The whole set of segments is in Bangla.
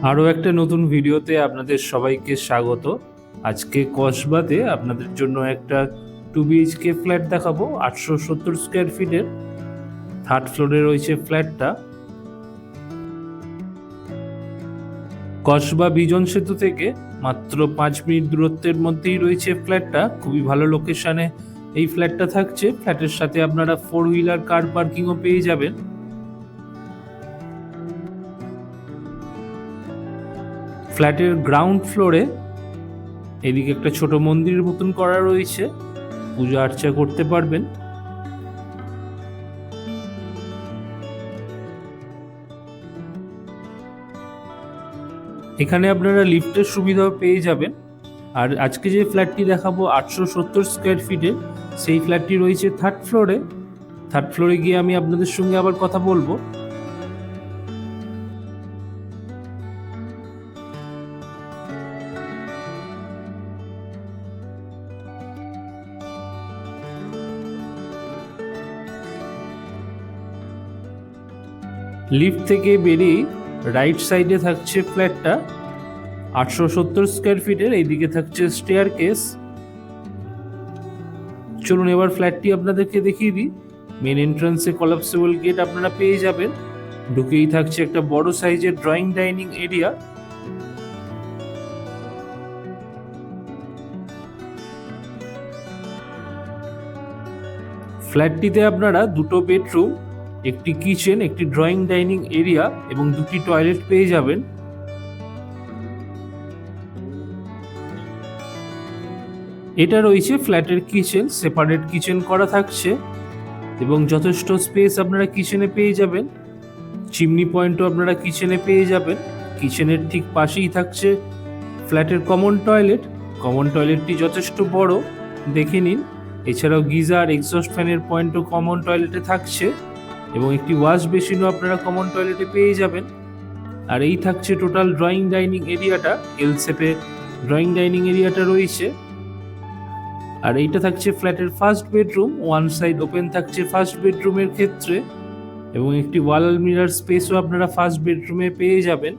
আরও একটা নতুন ভিডিওতে আপনাদের সবাইকে স্বাগত। আজকে কসবাতে আপনাদের জন্য একটা 2 BHK ফ্ল্যাট দেখাবো। 870 স্কোয়ার ফিটের, থার্ড ফ্লোরে রয়েছে ফ্ল্যাটটা। কসবা বিজন সেতু থেকে মাত্র 5 মিনিট দূরত্বের মধ্যেই রয়েছে ফ্ল্যাটটা। খুবই ভালো লোকেশনে এই ফ্ল্যাটটা থাকছে। ফ্ল্যাটের সাথে আপনারা 4 হুইলার কার পার্কিংও পেয়ে যাবেন। ফ্ল্যাটের গ্রাউন্ড ফ্লোরে এদিকে একটা ছোট মন্দিরের মতন করা রয়েছে, পূজা আর্চা করতে পারবেন। এখানে আপনারা লিফটের সুবিধাও পেয়ে যাবেন। আর আজকে যে ফ্ল্যাটটি দেখাবো 870 স্কোয়ার ফিটের, সেই ফ্ল্যাটটি রয়েছে থার্ড ফ্লোরে। থার্ড ফ্লোরে গিয়ে আমি আপনাদের সঙ্গে আবার কথা বলবো। লিফট থেকে বেরিয়ে রাইট সাইডে থাকছে ফ্ল্যাটটা, 870 স্কোয়ার ফিটের। এইদিকে থাকছে স্টেয়ার কেস। চলুন এবার ফ্ল্যাটটি আপনাদেরকে দেখিয়ে দিই। মেন এন্ট্রান্সে কলাপসেবল গেট আপনারা পেয়ে যাবেন। ঢুকেই থাকছে একটা বড় সাইজের ড্রয়িং ডাইনিং এরিয়া। ফ্ল্যাটটিতে আপনারা 2টো বেডরুম, একটি কিচেন, একটি ড্রয়িং ডাইনিং এরিয়া এবং 2টি টয়লেট পেয়ে যাবেন। এটা রয়েছে ফ্ল্যাটের কিচেন, সেপারেট কিচেন করা থাকছে এবং যথেষ্ট স্পেস আপনারা কিচেনে পেয়ে যাবেন। চিমনি পয়েন্টও আপনারা কিচেনে পেয়ে যাবেন। কিচেনের ঠিক পাশেই থাকছে ফ্ল্যাটের কমন টয়লেট। কমন টয়লেটটি যথেষ্ট বড়, দেখে নিন। এছাড়াও গিজার, এক্সস্ট ফ্যানের পয়েন্টও কমন টয়লেটে থাকছে এবং একটি ওয়াশ বেসিনও আপনারা কমন টয়লেটে পেয়ে যাবেন। আর এই থাকছে টোটাল ড্রয়িং ডাইনিং এরিয়াটা। এল শেপে ড্রয়িং ডাইনিং এরিয়াটা রয়েছে। আর এইটা থাকছে ফ্ল্যাটের first bedroom. One side open থাকছে ফার্স্ট বেডরুমের ক্ষেত্রে এবং একটি ওয়াল মিরার স্পেসও আপনারা ফার্স্ট বেডরুমে পেয়ে যাবেন।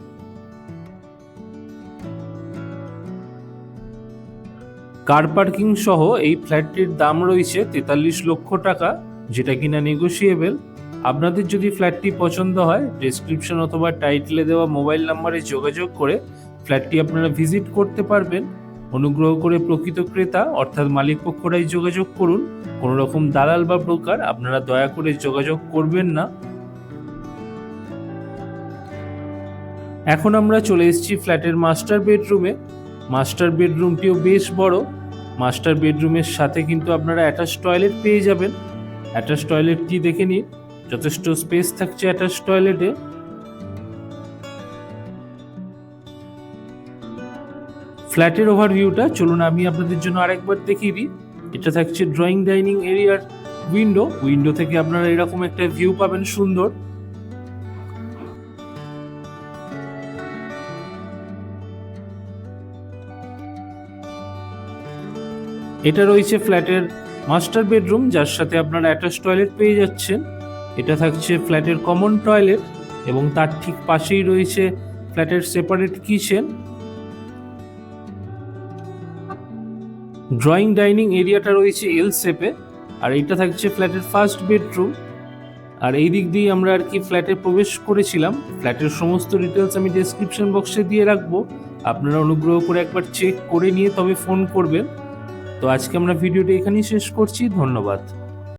কার পার্কিং সহ এই ফ্ল্যাটটির দাম রয়েছে 43 লক্ষ টাকা, যেটা কিনা নেগোশিয়েবল। আপনাদের যদি ফ্ল্যাটটি পছন্দ হয়, ডেসক্রিপশন অথবা টাইটেলে দেওয়া মোবাইল নাম্বারে যোগাযোগ করে ফ্ল্যাটটি আপনারা ভিজিট করতে পারবেন। অনুগ্রহ করে প্রকৃত ক্রেতা অর্থাৎ মালিক পক্ষরাই যোগাযোগ করুন। কোনো রকম দালাল বা ব্রোকার আপনারা দয়া করে যোগাযোগ করবেন না। এখন আমরা চলে এসেছি ফ্ল্যাটের মাস্টার বেডরুমে। মাস্টার বেডরুমটিও বেশ বড়। মাস্টার বেডরুমের সাথে কিন্তু আপনারা অ্যাটাচ টয়লেট পেয়ে যাবেন। অ্যাটাচ টয়লেটটি দেখে নিন, যথেষ্ট স্পেস থাকছে অ্যাটাচ টয়লেটে। ফ্ল্যাটের ওভারভিউটা চলুন আমি আপনাদের জন্য আরেকবার দেখিয়ে দিই। এটা থাকছে ড্রয়িং ডাইনিং এরিয়ার উইন্ডো। উইন্ডো থেকে আপনারা এরকম একটা ভিউ পাবেন সুন্দর। এটা রয়েছে ফ্ল্যাটের মাস্টার বেডরুম, যার সাথে আপনারা অ্যাটাচ টয়লেট পেয়ে যাচ্ছেন। এটা থাকছে ফ্ল্যাটের কমন টয়লেট এবং তার ঠিক পাশেই রয়েছে ফ্ল্যাটের সেপারেট কিচেন। ড্রয়িং ডাইনিং এরিয়াটা রয়েছে এল শেপে। আর এইটা থাকছে ফ্ল্যাটের ফার্স্ট বেডরুম। আর এই দিক দিয়ে আমরা আর কি ফ্ল্যাটে প্রবেশ করেছিলাম। ফ্ল্যাটের সমস্ত ডিটেলস আমি ডেসক্রিপশন বক্সে দিয়ে রাখবো, আপনারা অনুগ্রহ করে একবার চেক করে নিয়ে তবে ফোন করবেন। তো আজকে আমরা ভিডিওটি এখানেই শেষ করছি। ধন্যবাদ।